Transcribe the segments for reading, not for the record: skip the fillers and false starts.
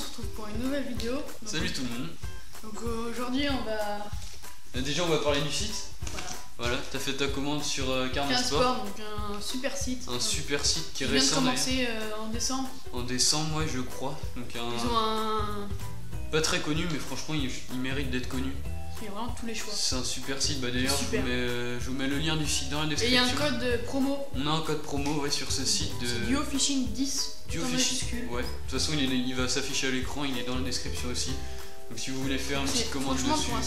se retrouve pour une nouvelle vidéo. Donc, salut tout le monde. Donc aujourd'hui on va... Déjà on va parler du site. Voilà, t'as fait ta commande sur Carnasport. Donc un super site. Un super site qui est récent. Vient de commencer en décembre. En décembre, ouais, je crois. Donc ils ont un... Pas très connu, mais franchement il mérite d'être connu. Il y a vraiment tous les choix. C'est un super site, bah d'ailleurs je vous mets le lien du site dans la description. Et il y a un code promo. On a un code promo ouais, sur ce site de... C'est DuoFishing 10. DuoFishing, ouais. De toute façon il va s'afficher à l'écran, il est dans la description aussi. Donc si vous voulez faire une petite commande dessus... Franchement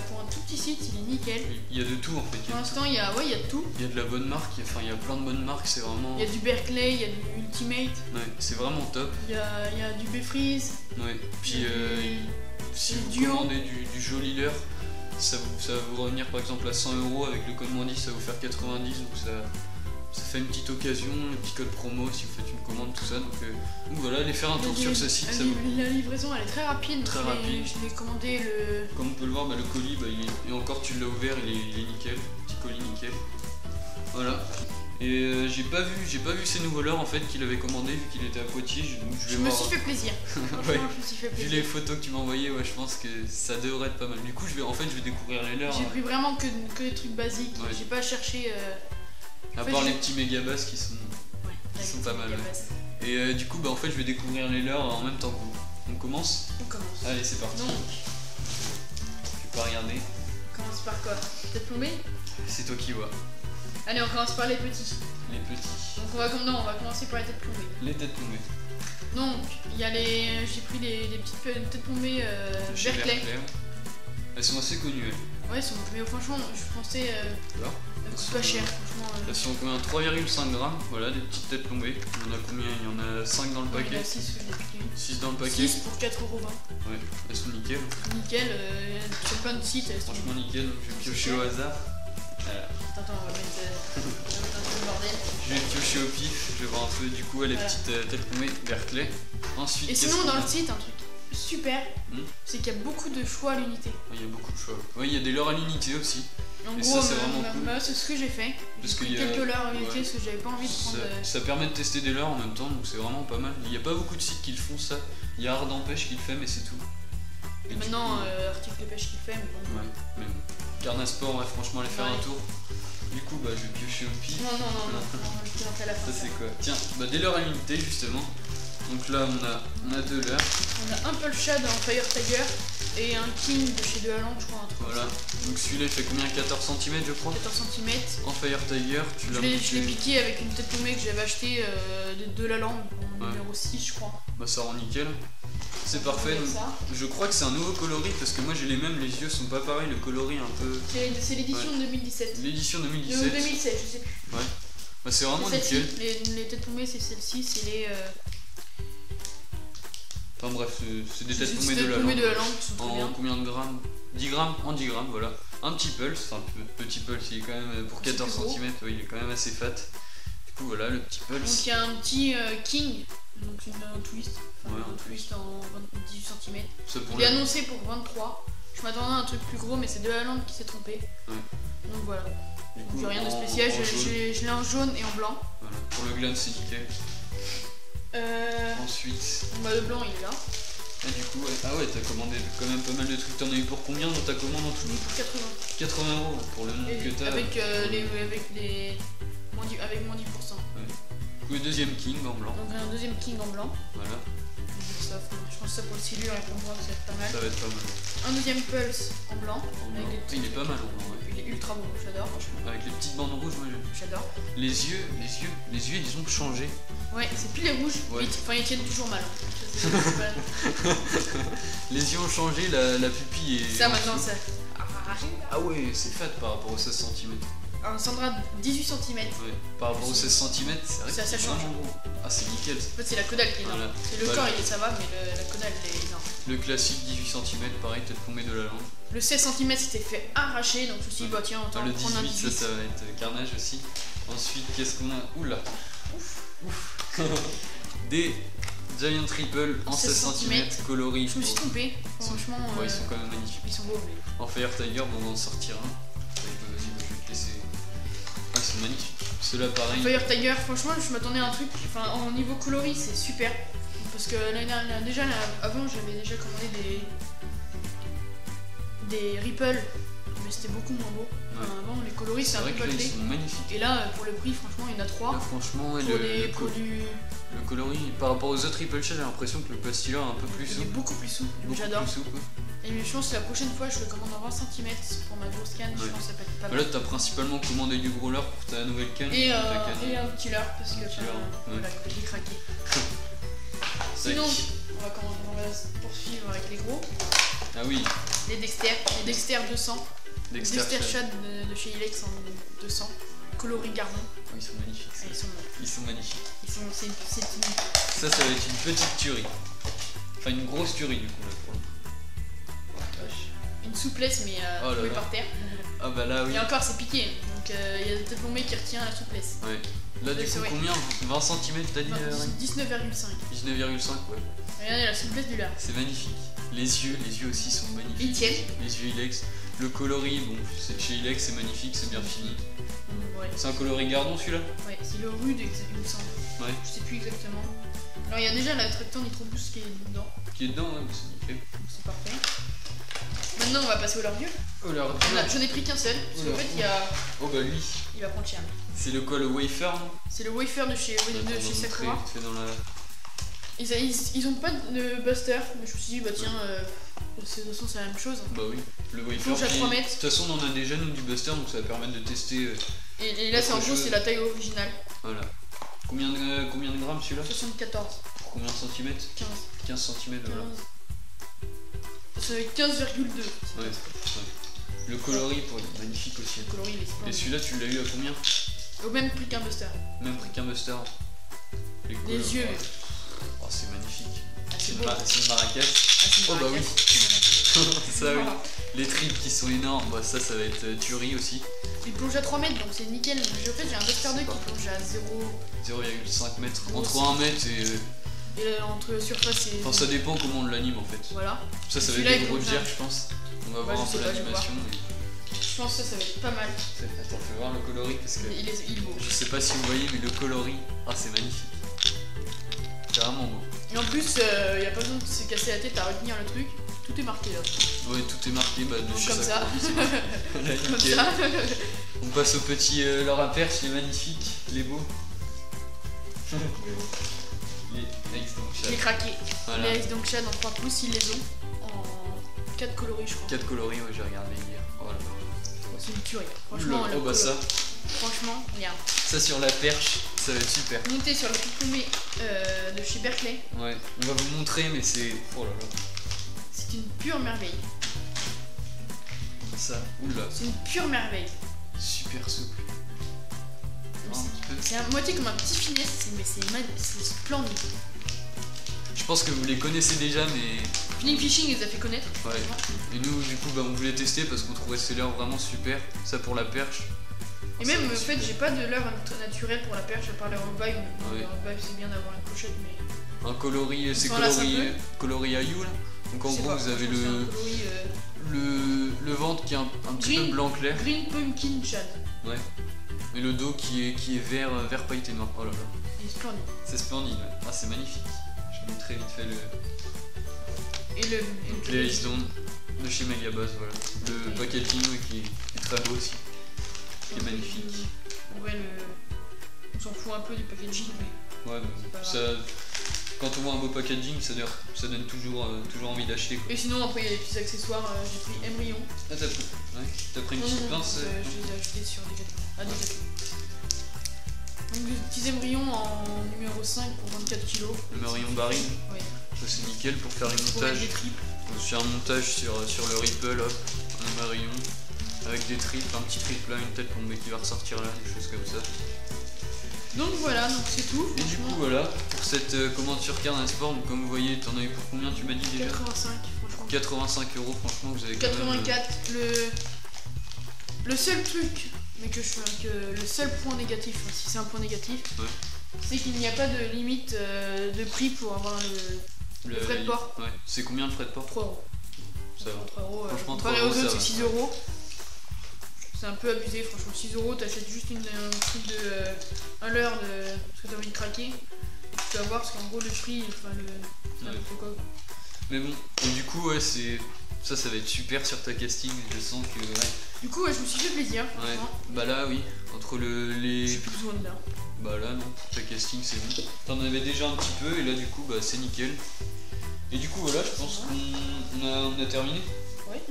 pour un tout petit site, il est nickel. Il y a de tout en fait. Pour l'instant il y a de tout. Il y a de la bonne marque, il y a plein de bonnes marques, c'est vraiment... Il y a du Berkeley, il y a du Ultimate. Ouais, c'est vraiment top. Il y a du B-Freeze. Ouais, puis si vous commandez du joli leurre, ça va vous revenir par exemple à 100 € avec le code -10, ça va vous faire 90, donc ça fait une petite occasion, un petit code promo si vous faites une commande, tout ça. Donc voilà, allez faire un tour sur ce site. La livraison elle est très rapide. Je l'ai commandé le... Comme on peut le voir, le colis, et encore tu l'as ouvert, il est nickel, petit colis nickel. Voilà. Et j'ai pas vu ces nouveaux leurres en fait qu'il avait commandé vu qu'il était à Poitiers. Je me suis fait plaisir. Ouais. Je me suis fait plaisir. Vu les photos que tu m'as envoyées, ouais, je pense que ça devrait être pas mal. Du coup, je vais découvrir les leurres. J'ai pris vraiment que des trucs basiques. Ouais. J'ai pas cherché. À part les petits mégabass qui sont pas mal. Ouais. Et du coup, en fait, je vais découvrir les leurres en même temps que vous. On commence ? On commence. Allez, c'est parti. Donc, tu peux regarder. On commence par quoi ? Tête plombée ? C'est toi qui vois. Allez, on commence par les petits. Les petits. Donc on va commencer par les têtes plombées. Les têtes plombées. Donc, j'ai pris les petites têtes plombées Berkeley. Elles sont assez connues. Ouais, mais franchement, je pensais c'est pas cher. Elles sont combien ? 3,5 grammes. Voilà, des petites têtes plombées. Il y en a combien ? Il y en a 5 dans le paquet. Il y en a 6, 6 dans le paquet. 6 pour 4,20 €. Ouais, elles sont nickel. Nickel, sur plein de sites. Franchement nickel, donc je vais piocher au hasard. Voilà. Attends, on va mettre un peu de bordel. Je vais piocher au pif, je vais voir un peu du coup les petites têtes plombées Berkeley. Ensuite, et sinon dans le site, un truc super, c'est qu'il y a beaucoup de choix à l'unité. Il y a beaucoup de choix. Oui, il y a des leurres à l'unité aussi. En et gros, ça c'est vraiment cool. C'est ce que j'ai fait. Parce qu'il y a quelques leurres à l'unité parce que j'avais pas envie de prendre. Ça permet de tester des leurres en même temps, donc c'est vraiment pas mal. Il n'y a pas beaucoup de sites qui le font ça. Il y a Ardent Pêche qui le fait, mais c'est tout. Et maintenant, Article de Pêche qui le fait, mais bon. Ouais, même. Carnasport, ouais, franchement, allez faire un tour. Du coup, je vais piocher au pif. Non, je vais à la fin. Ça, c'est quoi ? Tiens, des leurres à l'unité, justement. Donc là, on a 2 leurres. On a un Pulse Shad en Fire Tiger et un King de chez Dehaland, je crois, un truc. Voilà. Donc celui-là, il fait combien ? 14 cm, je crois ? 14 cm. En Fire Tiger, tu l'as monté. Je l'ai piqué avec une tête plombée que j'avais acheté de Dehaland, numéro 6, je crois. Ça rend nickel. C'est parfait. Donc, je crois que c'est un nouveau coloris parce que moi j'ai les mêmes, les yeux sont pas pareils, le coloris un peu. C'est l'édition 2017. L'édition 2017. 2016, je sais plus. Ouais. C'est vraiment nickel. Les têtes plombées, c'est celle-ci, c'est les. Enfin bref, c'est des têtes plombées de la langue qui sont très bien. En combien de grammes ? 10 grammes ? En 10 grammes, voilà. Un petit pulse, enfin petit pulse, il est quand même pour 14 cm, il est quand même assez fat. Du coup voilà le petit pulse. Donc il y a un petit King. Donc une twist, un twist en 18 cm. Il est annoncé pour 23. Je m'attendais à un truc plus gros, mais c'est Dehaland qui s'est trompé. Ouais. Donc voilà. J'ai rien de spécial, je l'ai en jaune et en blanc. Voilà. Pour le gland c'est nickel. Ensuite. Le blanc il est là. Et du coup, t'as commandé quand même pas mal de trucs. T'en as eu pour combien dans ta commande en tout ? Pour 80. 80 € pour le nombre que t'as. Avec moins 10%. Le deuxième King en blanc. Donc un deuxième King en blanc. Voilà. Je pense que ça pour le silure et pour moi ça va être pas mal. Ça va être pas mal. Un deuxième Pulse en blanc. Il est pas mal en blanc. Il est ultra beau, j'adore. Avec les petites bandes rouges, moi j'adore. Les yeux, ils ont changé. Ouais, c'est plus les rouges. Ouais. Ils tiennent toujours mal. Les yeux ont changé, la pupille est. Ça maintenant ça. Ah ouais, c'est fat par rapport aux 16 cm. Un Sandra 18 cm. Ouais, par rapport aux 16 cm, c'est vrai que ça change. Ah, c'est nickel. En fait, c'est la caudale qui est énorme. C'est le corps, ça va, mais la caudale est énorme. Le classique 18 cm, pareil, tête plombée de la langue. Le 16 cm c'était fait arracher, donc je me suis dit, tiens, on va le prendre un 18. Ça va être carnage aussi. Ensuite, qu'est-ce qu'on a ? Oula. Ouf. Des Giant Triple en 16 cm coloris. Je me suis trompé, franchement. Ils sont quand même magnifiques. Ils sont beaux, mais. En Fire Tiger, on va en sortir un. Vas-y, je vais te laisser. Ils sont magnifiques. Ceux-là, pareil. Fire Tiger, franchement, je m'attendais à un truc. Enfin, en niveau coloris, c'est super. Parce que avant j'avais déjà commandé des Ripple, mais c'était beaucoup moins beau. Avant les coloris c'est un peu ils sont magnifiques. Et là pour le prix franchement il y en a 3. Là, franchement le coloris par rapport aux autres Ripple Shell, j'ai l'impression que le pastilleur est un peu plus souple. Il est beaucoup plus souple, j'adore. Et je pense que la prochaine fois je le commande en 20 cm pour ma grosse canne, je pense que ça peut être pas mal. Là t'as principalement commandé du gros leurre pour ta nouvelle canne. Et un petit leurre parce que voilà, j'ai craqué. Sinon on va poursuivre avec les gros. Ah oui. Les Dexter 200. Dexter Shad de chez Ilex en 200. Coloris Gardon. Oh, ils sont magnifiques. Ils sont magnifiques. Ça va être une petite tuerie. Enfin une grosse tuerie du coup là pour le coup. Une souplesse mais tombée par terre. Ah bah là oui. Et encore c'est piqué, donc il y a peut-être mon mec qui retient la souplesse. Ouais. Là du coup combien 20 cm t'as dit 19,5. 19,5 ouais. Regardez la souplesse du lard. C'est magnifique. Les yeux aussi sont magnifiques. Ils tiennent. Les yeux Ilex. Le coloris, bon, chez Ilex c'est magnifique, c'est bien fini. Ouais. C'est un coloris Gardon celui-là? Ouais, c'est le rude il me semble. Ouais. Je sais plus exactement. Alors il y a déjà la Tractor Nitro Boost qui est dedans. Qui est dedans, ouais, c'est nickel. C'est parfait. Maintenant on va passer au leurre dur. J'en ai pris qu'un seul, parce qu'en fait il y a... Oh bah lui. Il va prendre cher. C'est le quoi, le wafer? C'est le wafer de chez Sakura. Ils ont pas de buster, mais je me suis dit bah tiens, de toute façon c'est la même chose. Bah oui, le wafer. Plonge à 3 mètres. De toute façon on en a déjà nous du buster, donc ça va permettre de tester. Et là c'est en gros c'est la taille originale. Voilà. Combien de grammes celui-là? 74. Pour combien de centimètres? 15. 15 cm voilà. C'est 15,2. Ouais. Le coloris magnifique aussi. Le coloris il est splendide. Et celui-là tu l'as eu à combien? Au même prix qu'un buster. Même prix qu'un buster. Les yeux. Oh c'est magnifique. C'est une marrakech. Oh bah oui. Ça oui. Les tripes qui sont énormes, bah ça va être tuerie aussi. Il plonge à 3 mètres donc c'est nickel. En fait j'ai un buster 2 qui plonge à 0,5 mètres. Entre 1 mètre et entre surface et... Enfin ça dépend comment on l'anime en fait. Voilà. Ça va être des gros jers je pense. On va voir un peu l'animation. Je pense que ça va être pas mal. Attends, fais voir le coloris parce que... Il est beau. Je sais pas si vous voyez mais le coloris, c'est magnifique. C'est vraiment beau. Et en plus, il n'y a pas besoin de se casser la tête à retenir le truc. Tout est marqué là. Ouais, tout est marqué de chez comme ça. Comme ça. On passe au petit leurre à perche, il est magnifique, il est beau. Il est craqué. Voilà. Les donc Shad en 3 pouces, ils les ont en 4 coloris je crois. 4 coloris, ouais j'ai regardé hier. Voilà. C'est une tuerie. Franchement, ça. Franchement, regarde. Ça sur la perche, ça va être super. Monté sur le diplômé de chez Berkeley. Ouais, on va vous montrer mais c'est... Oh là là. C'est une pure merveille. Ça, oula. C'est une pure merveille. Super souple. C'est à moitié comme un petit finesse, mais c'est splendide. Je pense que vous les connaissez déjà, mais... Feeling Fishing les a fait connaître. Ouais. Et nous, du coup, on voulait tester parce qu'on trouvait ces leurres vraiment super. Ça pour la perche. Et même, en fait, j'ai pas de leurre naturel pour la perche à part les Rock Vibe. Les Rock Vibe, c'est bien d'avoir une pochette, mais... Un coloris, c'est coloris Ayu là. Donc en gros, vous avez le ventre qui est un petit peu blanc clair. Green Pumpkin Shad. Ouais. Et le dos qui est vert pailleté noir. Oh là là. C'est splendide. C'est splendide, ouais. C'est magnifique. Je vous très vite fait les Ice Dawn de chez Megabuzz, voilà. Le packaging qui est très beau aussi. Qui est magnifique. En vrai, on s'en fout un peu du packaging, mais... Ouais, ça... Quand on voit un beau packaging, ça donne toujours envie d'acheter. Et sinon, après, il y a des petits accessoires. J'ai pris Embryon. Ah, t'as pris une petite pince je les ai achetés sur Decathlon. Donc, des petits embryons en numéro 5 pour 24 kg. Le embryon baril. Oui. C'est nickel pour faire les montages. Des tripes. Je fais un montage sur le Ripple, hop, un embryon. Avec des tripes, un petit trip là, une tête pour le mec qui va ressortir là, des choses comme ça. Donc voilà, donc c'est tout. Et du coup voilà, pour cette commande sur Carnet Sport, donc comme vous voyez, t'en as eu pour combien tu m'as dit déjà? 85 franchement. 85 €, franchement vous avez 84, quand même... le seul truc, mais que le seul point négatif, si c'est un point négatif, c'est qu'il n'y a pas de limite de prix pour avoir le frais de port. Ouais. C'est combien le frais de port? 3 €. Ça va. 3 €. Franchement, 3 € c'est 6 €. C'est un peu abusé, franchement. 6 €, t'achètes juste un truc un leurre parce que t'as envie de craquer. Et tu vas voir, parce qu'en gros, le fruit, enfin, n'importe quoi. Mais bon, et du coup, ouais, c'est. Ça va être super sur ta casting, je sens que. Ouais. Du coup, ouais, je me suis fait plaisir. Ouais, bah là, oui. Entre les. J'ai plus besoin de là. Bah là, non, ta casting, c'est bon. T'en avais déjà un petit peu, et là, du coup, bah, c'est nickel. Et du coup, voilà, je pense qu'on a terminé. Ouais,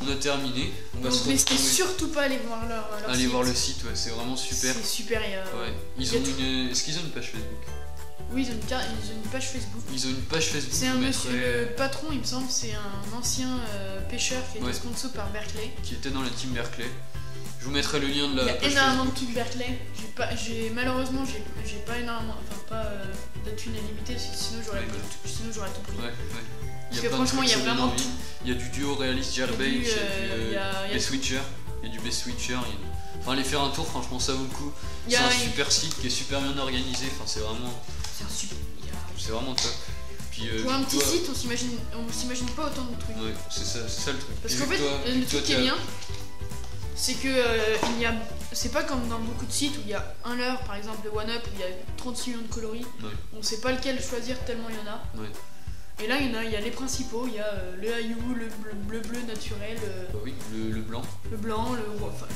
on a terminé. On va se n'hésitez surtout pas à aller voir leur Allez site. voir le site, ouais, c'est vraiment super. C'est super. Ouais. Est-ce qu'ils ont une page Facebook? Oui, ils ont une page Facebook. Ils ont une page Facebook. C'est un monsieur, le patron, il me semble, c'est un ancien pêcheur qui a été sponsor par Berkeley. Qui était dans la team Berkeley. Je vous mettrai le lien de la page Facebook. Il y a énormément de team Berkeley. Malheureusement, j'ai pas énormément, pas de thunes illimitées, sinon j'aurais tout pris. Ouais. Parce que franchement, il y a vraiment tout. Il y a du duo réaliste Gearbait, il y a du B-Switcher. Il y a du B-Switcher. Enfin, allez faire un tour, franchement, ça vaut le coup. C'est un super site qui est super bien organisé. Enfin, c'est vraiment. C'est vraiment top. Puis, pour un petit site, on s'imagine pas autant de trucs. Ouais, c'est ça le truc. Parce qu'en fait, le truc qui est bien, c'est que c'est pas comme dans beaucoup de sites où il y a un leurre, par exemple le One Up, où il y a 36 millions de coloris. Ouais. On sait pas lequel choisir tellement il y en a. Ouais. Et là, il y a les principaux, il y a le Ayou, le bleu naturel. Oui, le blanc. Le blanc,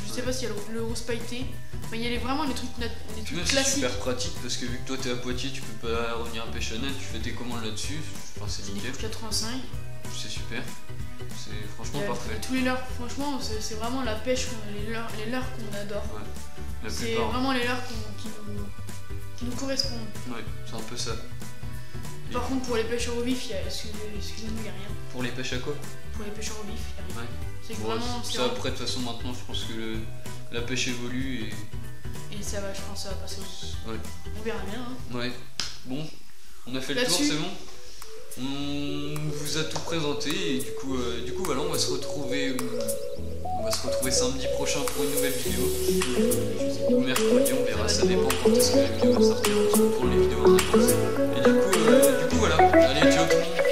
je sais pas s'il y a le rose pailleté. Enfin, il y a vraiment les trucs classiques. C'est super pratique parce que vu que toi t'es à Poitiers, tu peux pas revenir à Pêche-à-Net, tu fais tes commandes là-dessus. Enfin, c'est nickel. 85. C'est super. C'est franchement parfait. Tous les leurres, franchement, c'est vraiment la pêche, les leurres qu'on adore. Ouais. C'est vraiment les leurres qui nous correspondent. Ouais, c'est un peu ça. Par contre, pour les pêcheurs au vif, excusez-nous, il n'y a rien. Pour les pêches à quoi? Pour les pêcheurs au vif, il n'y a rien. Ouais. Vraiment, ça, après, de toute façon, maintenant, je pense que la pêche évolue et ça va, je pense que ça va passer aussi. Ouais. On verra bien. Hein. Ouais. Bon, on a fait le tour, c'est bon? On vous a tout présenté et du coup voilà, on va se retrouver samedi prochain pour une nouvelle vidéo. Ou mercredi, on verra, ça dépend quand est-ce que la vidéo va sortir, pour les vidéos en avance. Et du coup voilà, allez, ciao tout le monde.